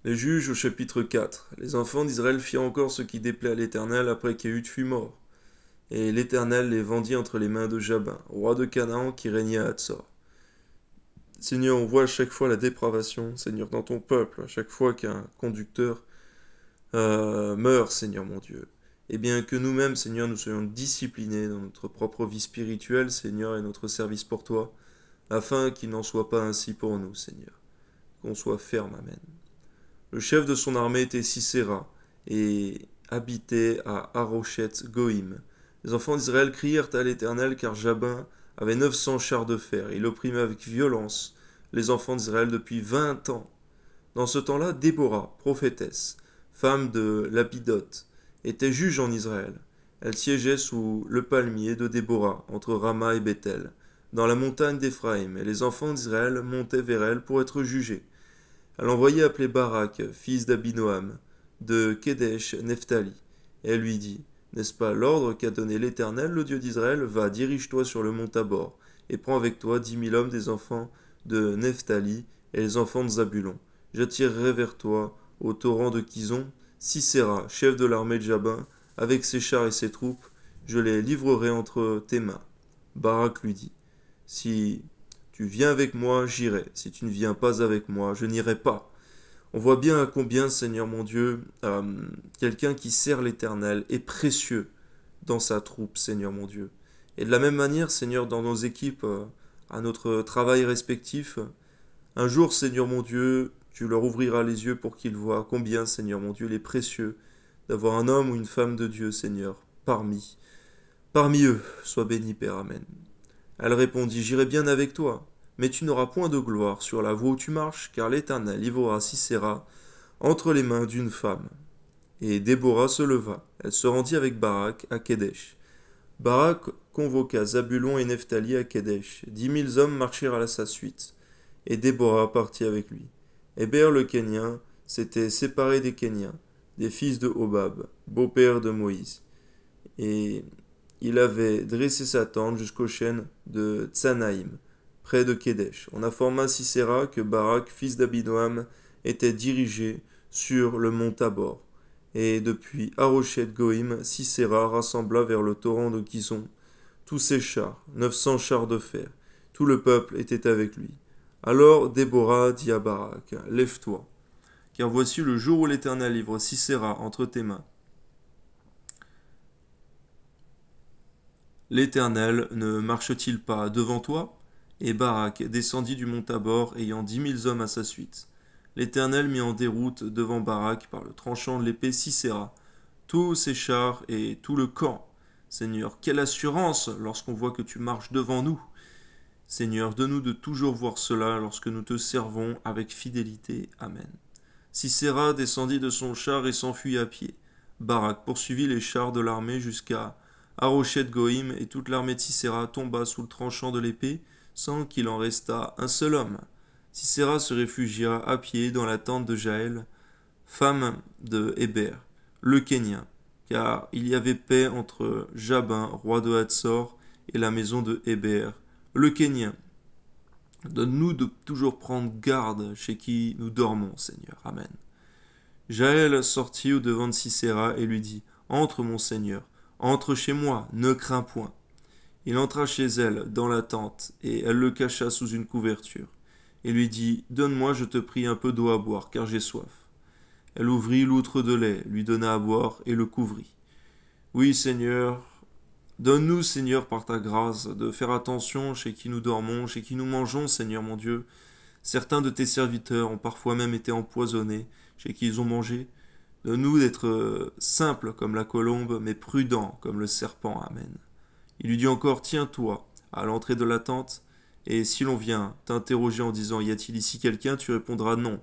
Les juges au chapitre 4. Les enfants d'Israël firent encore ce qui déplaît à l'Éternel après qu'Éhud fut mort. Et l'Éternel les vendit entre les mains de Jabin, roi de Canaan, qui régnait à Hatzor. Seigneur, on voit à chaque fois la dépravation, Seigneur, dans ton peuple, à chaque fois qu'un conducteur meurt, Seigneur mon Dieu. Et bien que nous-mêmes, Seigneur, nous soyons disciplinés dans notre propre vie spirituelle, Seigneur, et notre service pour toi, afin qu'il n'en soit pas ainsi pour nous, Seigneur. Qu'on soit ferme, Amen. Le chef de son armée était Sisera, et habitait à Harochet Goïm. Les enfants d'Israël crièrent à l'Éternel, car Jabin avait 900 chars de fer. Il opprimait avec violence les enfants d'Israël depuis 20 ans. Dans ce temps-là, Déborah, prophétesse, femme de Lapidoth, était juge en Israël. Elle siégeait sous le palmier de Déborah, entre Rama et Bethel, dans la montagne d'Éphraïm, et les enfants d'Israël montaient vers elle pour être jugés. Elle envoyait appeler Barak, fils d'Abinoam, de Kedesh Nephtali, et elle lui dit, n'est-ce pas l'ordre qu'a donné l'Éternel, le Dieu d'Israël? Va, dirige-toi sur le mont Tabor, et prends avec toi 10 000 hommes des enfants de Nephtali et les enfants de Zabulon. J'attirerai vers toi, au torrent de Kizon, Sisera, chef de l'armée de Jabin, avec ses chars et ses troupes, je les livrerai entre tes mains. Barak lui dit, si tu viens avec moi, j'irai. Si tu ne viens pas avec moi, je n'irai pas. On voit bien à combien, Seigneur mon Dieu, quelqu'un qui sert l'Éternel est précieux dans sa troupe, Seigneur mon Dieu. Et de la même manière, Seigneur, dans nos équipes, à notre travail respectif, un jour, Seigneur mon Dieu, tu leur ouvriras les yeux pour qu'ils voient combien, Seigneur mon Dieu, il est précieux d'avoir un homme ou une femme de Dieu, Seigneur, parmi eux. Sois béni, Père, Amen. Elle répondit, j'irai bien avec toi, mais tu n'auras point de gloire sur la voie où tu marches, car l'Éternel livrera Sisera entre les mains d'une femme. Et Déborah se leva. Elle se rendit avec Barak à Kedesh. Barak convoqua Zabulon et Nephtali à Kedesh. 10 000 hommes marchèrent à sa suite, et Déborah partit avec lui. Héber le Kénien s'était séparé des Kéniens, des fils de Hobab, beau-père de Moïse. Et il avait dressé sa tente jusqu'aux chênes de Tsanaïm, près de Kedesh. On informa Sisera que Barak, fils d'Abinoam, était dirigé sur le mont Tabor. Et depuis Harochet Goïm, Sisera rassembla vers le torrent de Kison tous ses chars, 900 chars de fer. Tout le peuple était avec lui. Alors Déborah dit à Barak, lève-toi, car voici le jour où l'Éternel livre Sisera entre tes mains. L'Éternel ne marche-t-il pas devant toi? Et Barak descendit du mont Tabor, ayant 10 000 hommes à sa suite. L'Éternel mit en déroute devant Barak par le tranchant de l'épée Sisera, tous ses chars et tout le camp. Seigneur, quelle assurance lorsqu'on voit que tu marches devant nous. Seigneur, donne-nous de toujours voir cela lorsque nous te servons avec fidélité. Amen. Sisera descendit de son char et s'enfuit à pied. Barak poursuivit les chars de l'armée jusqu'à Harochet Goïm, et toute l'armée de Sisera tomba sous le tranchant de l'épée, sans qu'il en restât un seul homme. Sisera se réfugia à pied dans la tente de Jaël, femme de Héber, le Kénien, car il y avait paix entre Jabin, roi de Hatzor, et la maison de Héber, le Kénien. Donne-nous de toujours prendre garde chez qui nous dormons, Seigneur. Amen. Jaël sortit au-devant de Sisera et lui dit, entre, mon Seigneur, entre chez moi, ne crains point. Il entra chez elle, dans la tente, et elle le cacha sous une couverture, et lui dit, donne-moi, je te prie, un peu d'eau à boire, car j'ai soif. Elle ouvrit l'outre de lait, lui donna à boire, et le couvrit. Oui, Seigneur, donne-nous, Seigneur, par ta grâce, de faire attention chez qui nous dormons, chez qui nous mangeons, Seigneur mon Dieu. Certains de tes serviteurs ont parfois même été empoisonnés, chez qui ils ont mangé. Donne-nous d'être simples comme la colombe, mais prudents comme le serpent. Amen. Il lui dit encore, tiens-toi à l'entrée de la tente, et si l'on vient t'interroger en disant, y a-t-il ici quelqu'un, tu répondras non.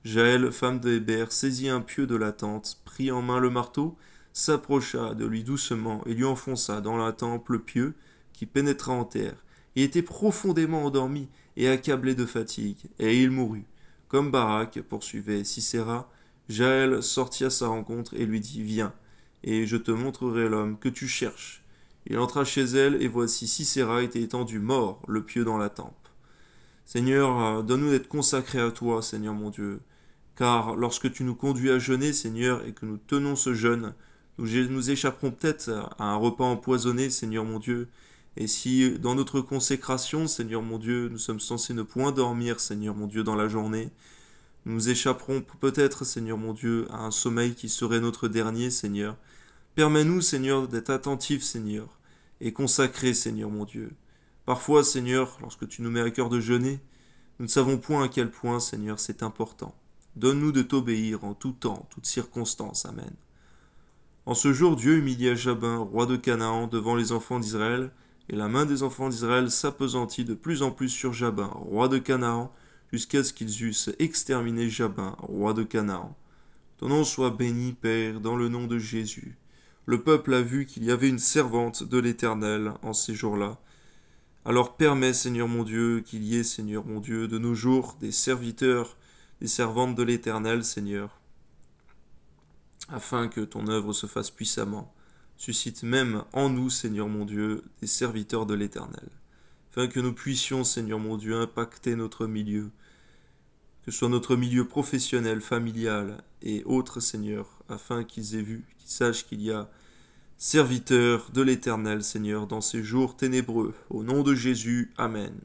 Jaël, femme de Héber, saisit un pieu de la tente, prit en main le marteau, s'approcha de lui doucement et lui enfonça dans la tempe le pieu qui pénétra en terre. Il était profondément endormi et accablé de fatigue, et il mourut. Comme Barak poursuivait Sisera, Jaël sortit à sa rencontre et lui dit, viens, et je te montrerai l'homme que tu cherches. Il entra chez elle, et voici Sisera était étendu mort, le pieu dans la tempe. Seigneur, donne-nous d'être consacrés à toi, Seigneur mon Dieu, Car lorsque tu nous conduis à jeûner, Seigneur, et que nous tenons ce jeûne, nous échapperons peut-être à un repas empoisonné, Seigneur mon Dieu. Et si dans notre consécration, Seigneur mon Dieu, nous sommes censés ne point dormir, Seigneur mon Dieu, dans la journée, nous échapperons peut-être, Seigneur mon Dieu, à un sommeil qui serait notre dernier, Seigneur. Permets-nous, Seigneur, d'être attentifs, Seigneur, et consacrés, Seigneur mon Dieu. Parfois, Seigneur, lorsque tu nous mets à cœur de jeûner, nous ne savons point à quel point, Seigneur, c'est important. Donne-nous de t'obéir en tout temps, toutes circonstances. Amen. En ce jour, Dieu humilia Jabin, roi de Canaan, devant les enfants d'Israël, et la main des enfants d'Israël s'appesantit de plus en plus sur Jabin, roi de Canaan, jusqu'à ce qu'ils eussent exterminé Jabin, roi de Canaan. Ton nom soit béni, Père, dans le nom de Jésus. Le peuple a vu qu'il y avait une servante de l'Éternel en ces jours-là. Alors permets, Seigneur mon Dieu, qu'il y ait, Seigneur mon Dieu, de nos jours des serviteurs, des servantes de l'Éternel, Seigneur, afin que ton œuvre se fasse puissamment. Suscite même en nous, Seigneur mon Dieu, des serviteurs de l'Éternel, afin que nous puissions, Seigneur mon Dieu, impacter notre milieu, que ce soit notre milieu professionnel, familial et autres, Seigneur, afin qu'ils aient vu, qu'ils sachent qu'il y a serviteurs de l'Éternel, Seigneur, dans ces jours ténébreux. Au nom de Jésus, Amen.